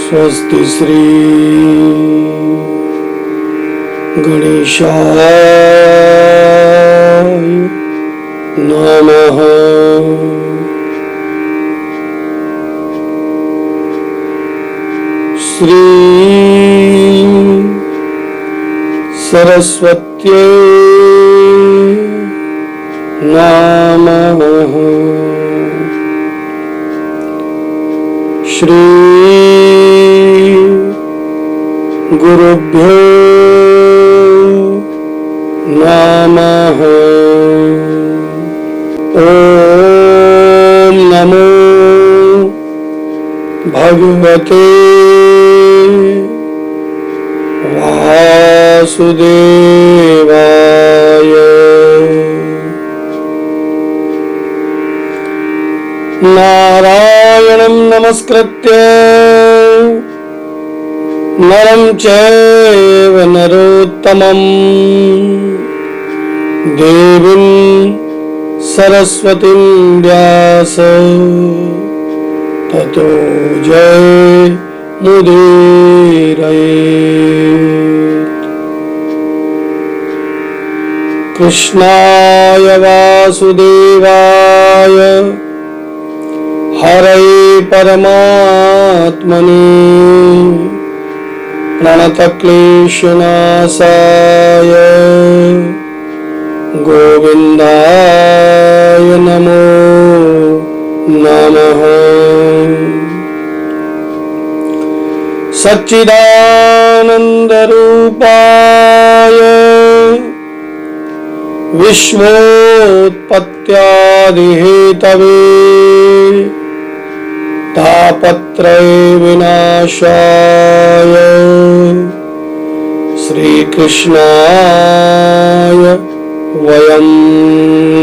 स्वस्ति श्री गणेशाय नमः। श्री सरस्वत्यै नमः। श्री गुरुभ्यो नमः। ओम नमो भगवते वासुदेवाय। नारायणं नमस्कृत्य नरं चैव नरोत्तमं देवीं सरस्वतीं व्यास ततो जयमुदीरयेत्। कृष्णाय वासुदेवाय हरये परमात्मने प्रणतक्लेशनाशाय गोविन्दाय नमो नमः। सच्चिदानन्दरूपाय विश्वोत्पत्त्यादिहेतवे तापत्रय विनाशाय श्रीकृष्णाय वयं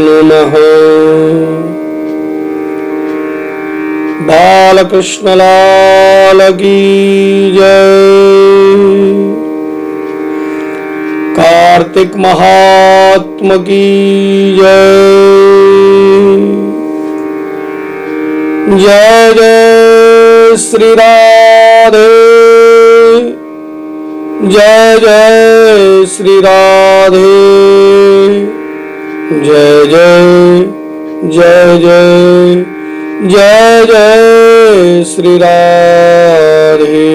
नमः। बालकृष्ण लाल की जय। कार्तिक महात्मा की जय। जय जय श्री राधे। जय जय श्री राधे। जय जय जय जय जय जय श्री राधे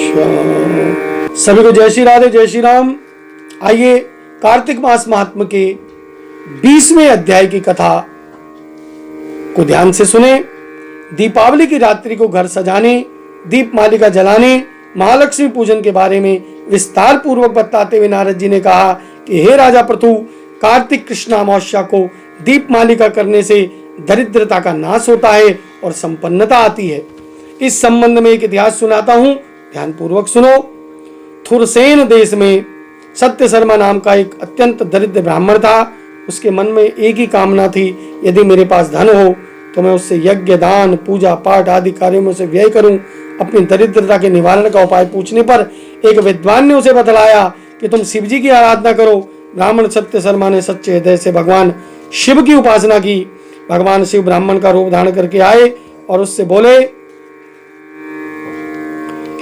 श्याम। सभी को जय श्री राधे, जय श्री राम। आइए कार्तिक मास महात्म्य के 20वें अध्याय की कथा को ध्यान से सुने। दीपावली की रात्रि को घर सजाने, दीप मालिका जलाने, महालक्ष्मी पूजन के बारे में विस्तार पूर्वक बताते हुए नारद जी ने कहा कि हे राजा पृथु, कार्तिक कृष्ण अमावस्या को दीप मालिका करने से दरिद्रता का नाश होता है और संपन्नता आती है। इस संबंध में एक इतिहास सुनाता हूं, ध्यान पूर्वक सुनो। थुरसेन देश में सत्य शर्मा नाम का एक अत्यंत दरिद्र ब्राह्मण था। उसके मन में एक ही कामना थी, यदि मेरे पास धन हो तो मैं उससे यज्ञ, दान, पूजा पाठ आदि कार्यों में उसे व्यय करूं। अपनी दरिद्रता के निवारण का उपाय पूछने पर एक विद्वान ने उसे बतलाया कि तुम शिव जी की आराधना करो। ब्राह्मण सत्य शर्मा ने सच्चे हृदय से भगवान शिव की उपासना की। भगवान शिव ब्राह्मण का रूप धारण करके आए और उससे बोले,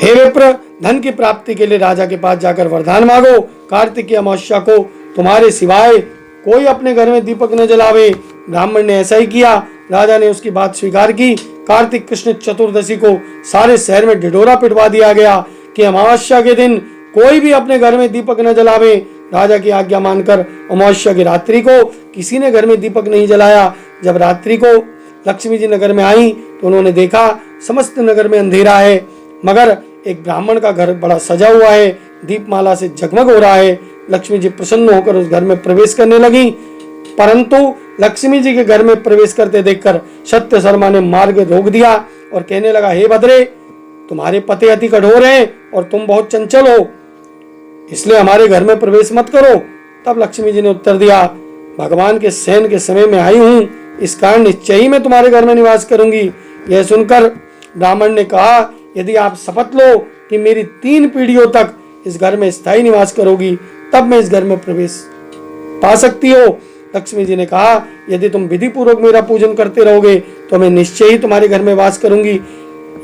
हे विप्र, धन की प्राप्ति के लिए राजा के पास जाकर वरदान मांगो। कार्तिक की अमावस्या को तुम्हारे सिवाय कोई अपने घर में दीपक न जलावे। ब्राह्मण ने ऐसा ही किया। राजा ने उसकी बात स्वीकार की। कार्तिक कृष्ण चतुर्दशी को सारे शहर में ढिढोरा पिटवा दिया गया कि अमावस्या के दिन कोई भी अपने घर में दीपक न जलावे। राजा की आज्ञा मानकर अमावस्या की रात्रि को किसी ने घर में दीपक नहीं जलाया। जब रात्रि को लक्ष्मी जी नगर में आई तो उन्होंने देखा समस्त नगर में अंधेरा है, मगर एक ब्राह्मण का घर बड़ा सजा हुआ है, दीपमाला से जगमग हो रहा है। लक्ष्मी जी प्रसन्न होकर उस घर में प्रवेश करने लगी, परंतु लक्ष्मी जी के घर में प्रवेश करते देखकर सत्य शर्मा ने मार्ग रोक दिया और कहने लगा, हे भद्रे, तुम्हारे पति अति कठोर हैं और तुम बहुत चंचल हो, इसलिए हमारे घर में प्रवेश मत करो। तब लक्ष्मी जी ने उत्तर दिया, भगवान के शयन के समय में आई हूँ, इस कारण निश्चय ही मैं तुम्हारे घर में निवास करूंगी। यह सुनकर ब्राह्मण ने कहा, यदि आप शपथ लो कि मेरी 3 पीढ़ियों तक इस घर में स्थायी निवास करोगी, तब मैं इस घर में प्रवेश पा सकती हो। लक्ष्मी जी ने कहा, यदि तुम विधि पूर्वक मेरा पूजन करते रहोगे तो मैं निश्चय ही तुम्हारे घर में वास करूंगी।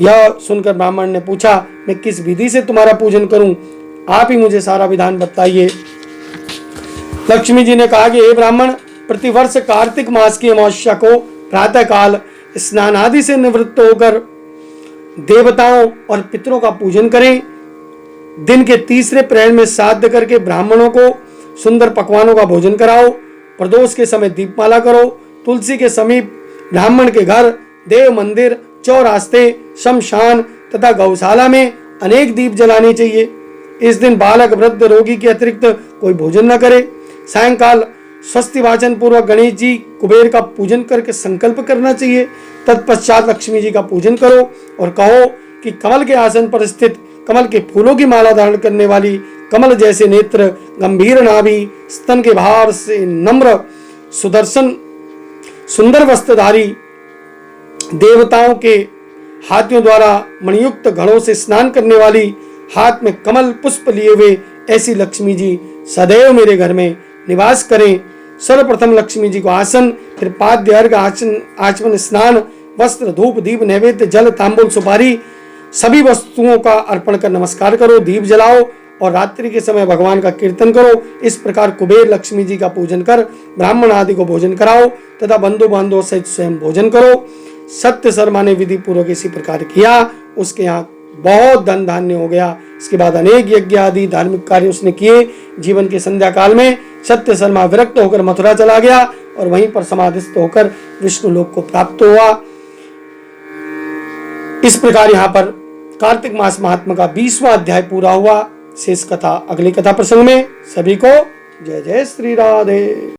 यह सुनकर ब्राह्मण ने पूछा, मैं किस विधि से तुम्हारा पूजन करूं? आप ही मुझे सारा विधान बताइए। लक्ष्मी जी ने कहा कि हे ब्राह्मण, प्रतिवर्ष कार्तिक मास की अमावस्या को प्रातः काल स्नान आदि से निवृत्त होकर देवताओं और पितरों का पूजन करें। दिन के तीसरे प्रहर में श्राद्ध करके ब्राह्मणों को सुंदर पकवानों का भोजन कराओ। प्रदोष के समय दीपमाला करो। तुलसी के समीप ब्राह्मण के घर, देव मंदिर, चौरास्ते, शमशान तथा गौशाला में अनेक दीप जलाने चाहिए। इस दिन बालक, वृद्ध, रोगी के अतिरिक्त कोई भोजन न करे। सायंकाल स्वस्ति वाचन पूर्वक गणेश जी, कुबेर का पूजन करके संकल्प करना चाहिए। तत्पश्चात लक्ष्मी जी का पूजन करो और कहो कि कमल के आसन पर स्थित, कमल के फूलों की माला धारण करने वाली, कमल जैसे नेत्र, गंभीर नाभि, स्तन के भार से नम्र, सुदर्शन, सुंदर वस्त्रधारी, देवताओं के हाथियों द्वारा मणियुक्त घड़ों से स्नान करने वाली, हाथ में कमल पुष्प लिए हुए ऐसी लक्ष्मी जी सदैव मेरे घर में निवास करें। सर्वप्रथम लक्ष्मी जी को आसन, फिर पाद्य, अर्घ, आचमन, स्नान, वस्त्र, धूप, दीप, नैवेद्य, जल, तांबूल, सुपारी सभी वस्तुओं का अर्पण कर नमस्कार करो। दीप जलाओ और रात्रि के समय भगवान का कीर्तन करो। इस प्रकार कुबेर लक्ष्मी जी का पूजन कर ब्राह्मण आदि को भोजन कराओ तथा बंधु बांधवों सहित स्वयं भोजन करो। सत्य शर्मा ने विधि पूर्वक इसी प्रकार किया। उसके यहाँ बहुत धन धान्य हो गया। इसके बाद अनेक यज्ञ आदि धार्मिक कार्य उसने किए। जीवन के संध्या काल में सत्य शर्मा विरक्त होकर मथुरा चला गया और वहीं पर समाधिस्थ होकर विष्णु लोक को प्राप्त हुआ। इस प्रकार यहाँ पर कार्तिक मास महात्मा का 20वां अध्याय पूरा हुआ। शेष कथा अगली कथा प्रसंग में। सभी को जय जय श्री राधे।